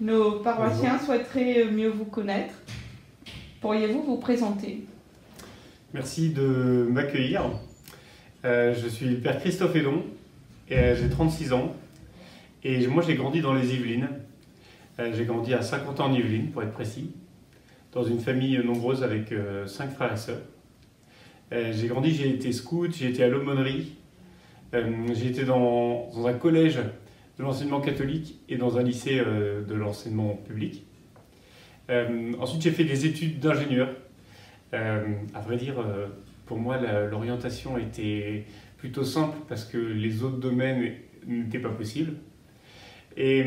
Nos paroissiens souhaiteraient mieux vous connaître. Pourriez-vous vous présenter? Merci de m'accueillir. Je suis le père Christophe Hédon et j'ai 36 ans. Et moi, j'ai grandi dans les Yvelines. J'ai grandi à Saint-Quentin-en-Yvelines, pour être précis, dans une famille nombreuse avec 5 frères et sœurs. J'ai grandi, j'ai été scout, j'ai été à l'aumônerie, j'ai été dans un collège de l'enseignement catholique et dans un lycée de l'enseignement public. Ensuite, j'ai fait des études d'ingénieur. À vrai dire, pour moi, l'orientation était plutôt simple parce que les autres domaines n'étaient pas possibles. Et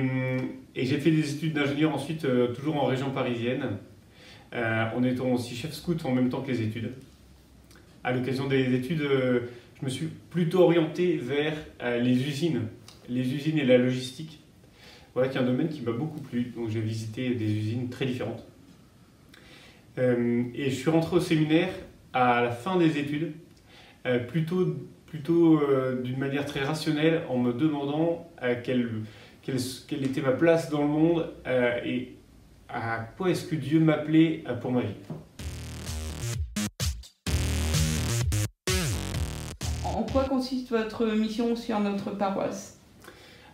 j'ai fait des études d'ingénieur ensuite, toujours en région parisienne, en étant aussi chef scout en même temps que les études. À l'occasion des études, je me suis plutôt orienté vers les usines et la logistique. Voilà qui est un domaine qui m'a beaucoup plu, donc j'ai visité des usines très différentes. Et je suis rentré au séminaire à la fin des études, plutôt d'une manière très rationnelle, en me demandant quelle était ma place dans le monde et à quoi est-ce que Dieu m'appelait pour ma vie. En quoi consiste votre mission sur notre paroisse?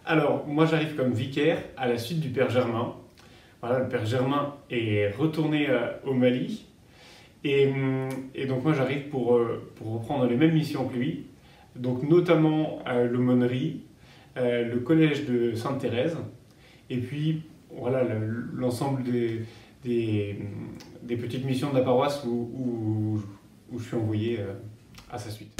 Alors, moi j'arrive comme vicaire à la suite du Père Germain. Voilà, le Père Germain est retourné au Mali. Et donc moi j'arrive pour reprendre les mêmes missions que lui. Donc notamment l'aumônerie, le collège de Sainte-Thérèse. Et puis voilà l'ensemble des petites missions de la paroisse où je suis envoyé à sa suite.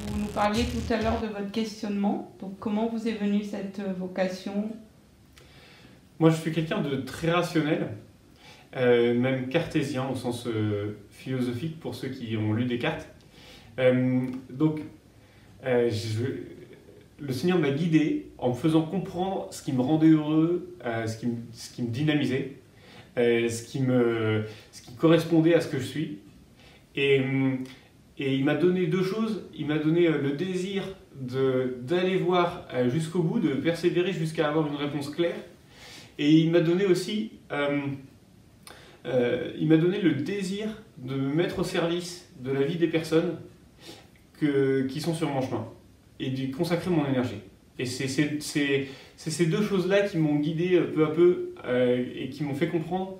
Vous nous parliez tout à l'heure de votre questionnement. Donc comment vous est venue cette vocation? Moi je suis quelqu'un de très rationnel, même cartésien au sens philosophique pour ceux qui ont lu Descartes. Le Seigneur m'a guidé en me faisant comprendre ce qui me rendait heureux, ce qui me dynamisait, ce qui correspondait à ce que je suis. Et il m'a donné deux choses. Il m'a donné le désir d'aller voir jusqu'au bout, de persévérer jusqu'à avoir une réponse claire. Et il m'a donné aussi le désir de me mettre au service de la vie des personnes qui sont sur mon chemin et d'y consacrer mon énergie. Et c'est ces deux choses-là qui m'ont guidé peu à peu et qui m'ont fait comprendre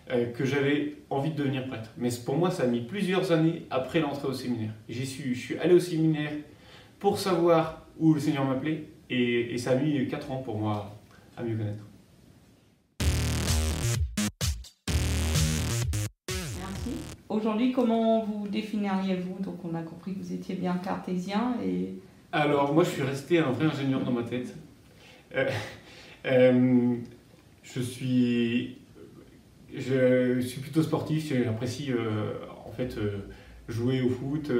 que j'avais envie de devenir prêtre. Mais pour moi, ça a mis plusieurs années après l'entrée au séminaire. Je suis allé au séminaire pour savoir où le Seigneur m'appelait et ça a mis 4 ans pour moi à mieux connaître. Aujourd'hui, comment vous définiriez-vous? Donc on a compris que vous étiez bien cartésien et... Alors moi je suis resté un vrai ingénieur dans ma tête. Je suis plutôt sportif, j'apprécie en fait jouer au foot,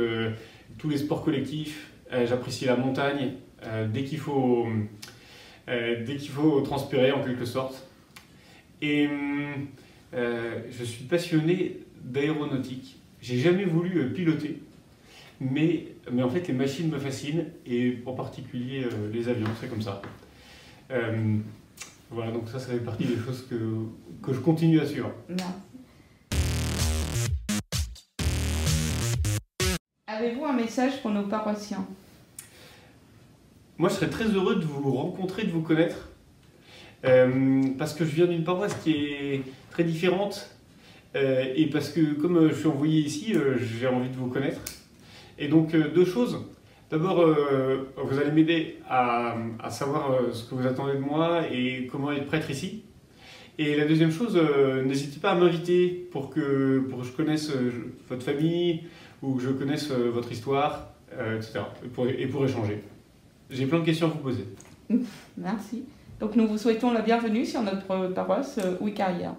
tous les sports collectifs, j'apprécie la montagne, dès qu'il faut transpirer en quelque sorte. Et je suis passionné d'aéronautique. J'ai jamais voulu piloter, mais en fait les machines me fascinent et en particulier les avions, c'est comme ça. Voilà, donc ça fait partie des choses que je continue à suivre. Merci. Avez-vous un message pour nos paroissiens? Moi je serais très heureux de vous rencontrer, de vous connaître, parce que je viens d'une paroisse qui est très différente. Et parce que comme je suis envoyé ici, j'ai envie de vous connaître. Et donc deux choses. D'abord, vous allez m'aider à savoir ce que vous attendez de moi et comment être prêtre ici. Et la deuxième chose, n'hésitez pas à m'inviter pour que je connaisse votre famille ou que je connaisse votre histoire, etc. Et pour échanger. J'ai plein de questions à vous poser. Merci. Donc nous vous souhaitons la bienvenue sur notre paroisse Ouïe-Carrière.